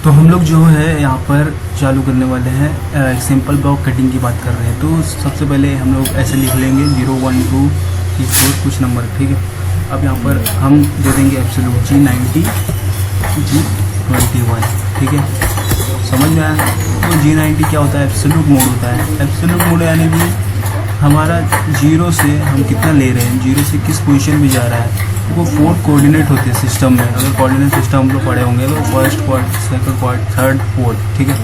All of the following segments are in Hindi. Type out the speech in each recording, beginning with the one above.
तो हम लोग जो है यहाँ पर चालू करने वाले हैं सिंपल ब्लॉक कटिंग की बात कर रहे हैं। तो सबसे पहले हम लोग ऐसे लिख लेंगे 0 1 2 3 4 कुछ नंबर, ठीक है। अब यहाँ पर हम दे देंगे एब्सोल्यूट G90 G21, ठीक है। समझ में आया? तो G90 क्या होता है? एब्सोल्यूट मोड होता है। एब्सोल्यूट मोड यानी कि हमारा जीरो से हम कितना ले रहे हैं, जीरो से किस पोजीशन में जा रहा है, वो 4 कोऑर्डिनेट होते हैं सिस्टम में। अगर कोऑर्डिनेट सिस्टम हम लोग पढ़े होंगे तो first quart, second quart, third, fourth, ठीक है।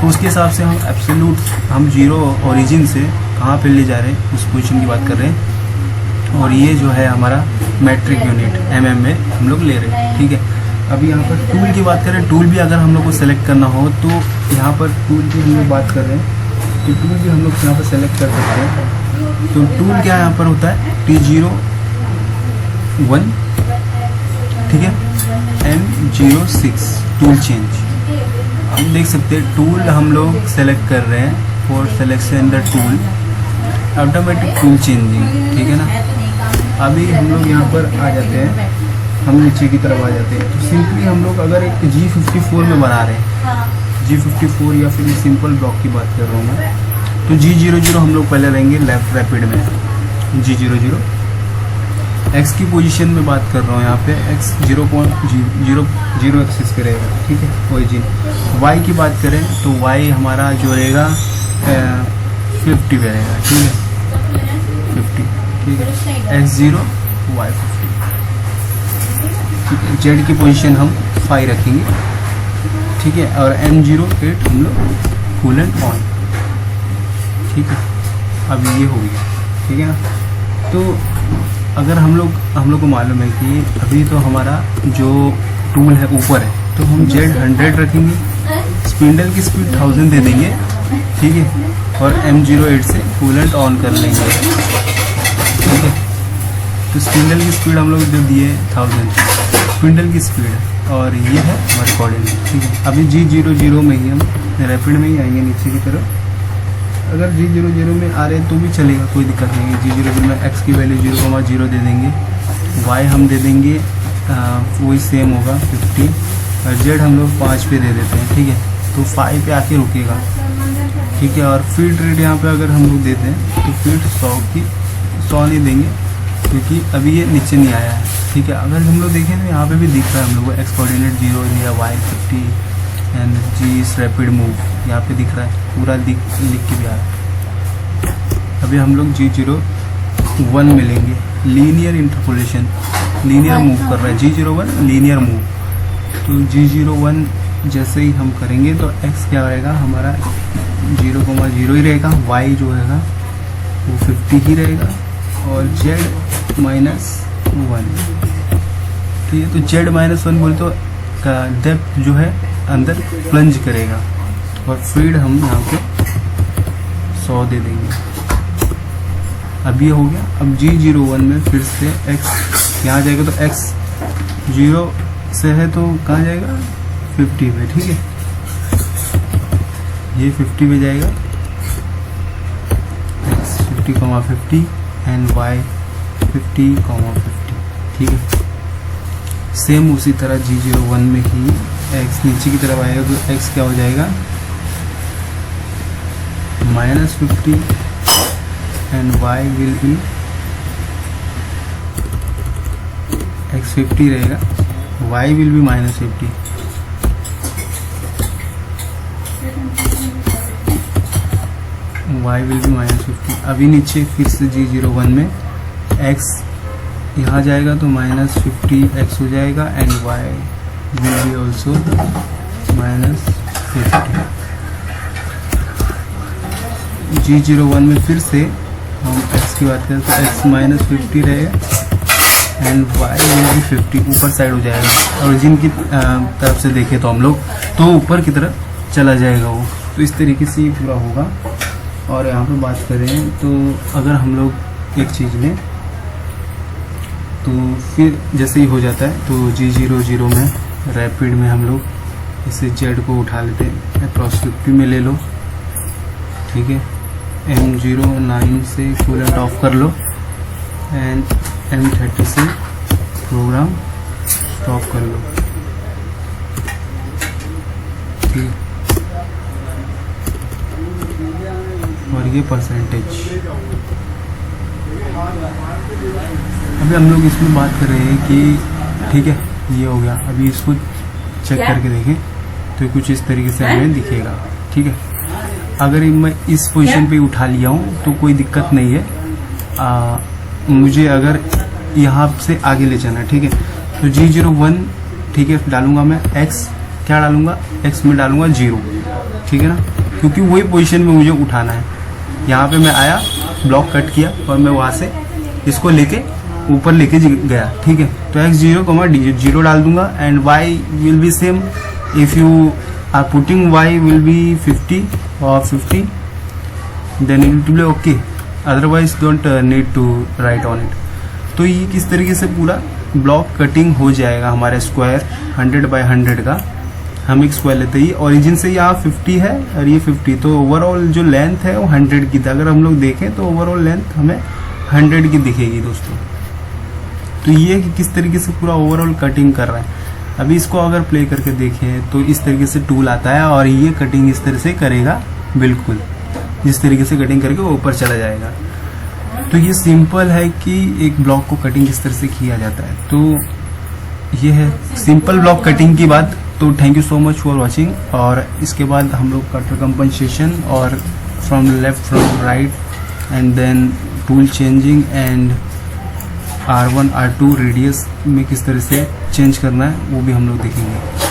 तो उसके हिसाब से हम एब्सोल्यूट, हम जीरो ओरिजिन से कहाँ पे ले जा रहे हैं उस पोजीशन की बात कर रहे हैं। और ये जो है हमारा मैट्रिक यूनिट mm में हम लोग ले रहे हैं, ठीक है। अभी यहाँ पर टूल की बात करें, टूल भी अगर हम लोग को सेलेक्ट करना हो तो यहाँ पर टूल की हम लोग बात कर रहे हैं तो टूल भी हम लोग यहाँ पर सेलेक्ट कर सकते हैं। तो टूल क्या यहाँ पर होता है? T01, ठीक है, M06 टूल चेंज। हम देख सकते हैं टूल हम लोग सेलेक्ट कर रहे हैं for selection the tool automatic tool changing, ठीक है ना। अभी हम लोग यहाँ पर आ जाते हैं, हम नीचे की तरफ आ जाते हैं। तो सिंपली हम लोग अगर एक G54 में बना रहे हैं, G54 या फिर सिंपल ब्लॉक की बात कर रहा हूँ मैं, तो G00 हम लोग पहले रहेंगे लेफ्ट रैपिड में। G00 X की पोजीशन में बात कर रहा हूँ यहाँ पे, X 0 एक्सिस पे रहेगा, ठीक है, ओरिजिन। Y की बात करें तो Y हमारा जो रहेगा 50 पे रहेगा, ठीक है, 50, ठीक है। X0 Y 50, ठीक है। Z की पोजीशन हम 5 रखेंगे, ठीक है। और M08 हम लोग कूल एंड ऑन, ठीक है। अब ये हो गया, ठीक है ना। तो अगर हम लोग को मालूम है कि अभी तो हमारा जो टूल है ऊपर है, तो हम Z100 रखेंगे, स्पिंडल की स्पीड 1000 दे देंगे, ठीक है। और M08 से कूलेंट ऑन कर लेंगे, ठीक है। तो स्पिंडल की स्पीड हम लोग जो दिए 1000 स्पिंडल की स्पीड है, और ये है हमारे कोऑर्डिनेट, ठीक है। अभी G00 में ही हम रैपिड में ही आएंगे नीचे की तरफ। अगर G00 में आ रहे हैं तो भी चलेगा, कोई दिक्कत नहीं है। G00 में X की वैल्यू 0,0 दे देंगे, Y हम दे देंगे वही सेम होगा 50, और Z हम लोग 5 पे दे देते हैं, ठीक है। तो 5 पे आके रुकेगा, ठीक है। और फील्ड रेट यहाँ पे अगर हम लोग देते हैं तो फील्ड 100 नहीं देंगे, क्योंकि अभी ये नीचे नहीं आया है, ठीक है। अगर हम लोग देखें तो यहाँ पे भी दिख रहा है हम लोग को X कोऑर्डिनेट 0 दिया, Y 50 and G rapid move यहाँ पे दिख रहा है, पूरा लिख के भी आ रहा है। अभी हम लोग G01 में लेंगे, लीनियर इंटरपोलेशन, लीनियर मूव कर रहा है G01 लीनियर मूव। तो G01 जैसे ही हम करेंगे तो X क्या रहेगा हमारा 0,0 ही रहेगा, Y जो रहेगा वो 50 ही रहेगा, और Z-1, ठीक है। तो Z-1 बोले तो डेप्थ जो है अंदर प्लंज करेगा, और फीड हम यहाँ पे 100 दे देंगे। अब ये हो गया। अब G01 में फिर से X यहाँ जाएगा, तो X 0 से है तो कहाँ जाएगा 50 पे, ठीक है। ये 50 पे जाएगा, X 50,50 एंड Y 50,50, ठीक है। सेम उसी तरह G01 में ही X नीचे की तरफ आएगा, तो X क्या हो जाएगा -50 and Y will B X 50 रहेगा, Y will be -50, Y will be -50। अभी नीचे फिर से G01 में X यहाँ जाएगा तो -50 X हो जाएगा, and Y will be also -50। G01 में फिर से हम X की बात करें तो X -50 रहेगा, एंड Y will be 50, ऊपर साइड हो जाएगा। ओरिजिन की तरफ से देखें तो हम लोग तो ऊपर की तरफ चला जाएगा वो। तो इस तरीके से ये पूरा होगा। और यहाँ पे बात करें तो अगर हम लोग एक चीज़ में, तो फिर जैसे ही हो जाता है तो G00 में रैपिड में हम लोग इसे Z को उठा लेते हैं, अक्रॉस 50 में ले लो, ठीक है। M09 से कूलेंट ऑफ कर लो, एंड M30 से प्रोग्राम स्टॉप कर लो। ठीक है, और ये परसेंटेज। अभी हम लोग इसमें बात कर रहे हैं कि ठीक है ये हो गया। अभी इसको चेक करके देखें तो कुछ इस तरीके से हमें दिखेगा। ठीक है, अगर मैं इस पोजीशन पे उठा लिया हूँ तो कोई दिक्कत नहीं है। मुझे अगर यहाँ से आगे ले जाना है, ठीक है, तो G01 ठीक है डालूंगा मैं x, क्या डालूंगा x में डालूंगा 0, ठीक है ना, क्योंकि वही पोजीशन में मुझे उठाना है। यहाँ पे मैं आया, ब्लॉक कट किया और मैं वहाँ से इसको लेके ऊपर लेके गया। ठीक है, तो x0 0 डाल दूंगा and y will be same. If you are putting y will be 50 और 50 then it will be okay, otherwise don't need to write on it. तो ये किस तरीके से पूरा ब्लॉक कटिंग हो जाएगा हमारे स्क्वायर 100 बाय 100 का। हम एक स्क्वायर लेते ही ओरिजिन से यहाँ 50 है और ये 50, तो ओवरऑल जो लेंथ है वो 100 की था। अगर हम लोग देखें तो ओवरऑल लेंथ हमें 100 की दिखेगी दोस्तों। तो ये कि किस तरीके से पूरा ओवरऑल कटिंग कर रहा है। अभी इसको अगर प्ले करके देखें तो इस तरीके से टूल आता है और ये कटिंग इस तरह से करेगा, बिल्कुल जिस तरीके से कटिंग करके वो ऊपर चला जाएगा। तो ये सिंपल है कि एक ब्लॉक को कटिंग किस तरह से किया जाता है। तो ये है सिंपल ब्लॉक कटिंग की बात। तो thank you so much for watching. और इसके बाद हम लोग कटर कंपनसेशन और from left from right and then tool changing and R1 R2 radius में किस तरह से चेंज करना है वो भी हम लोग देखेंगे।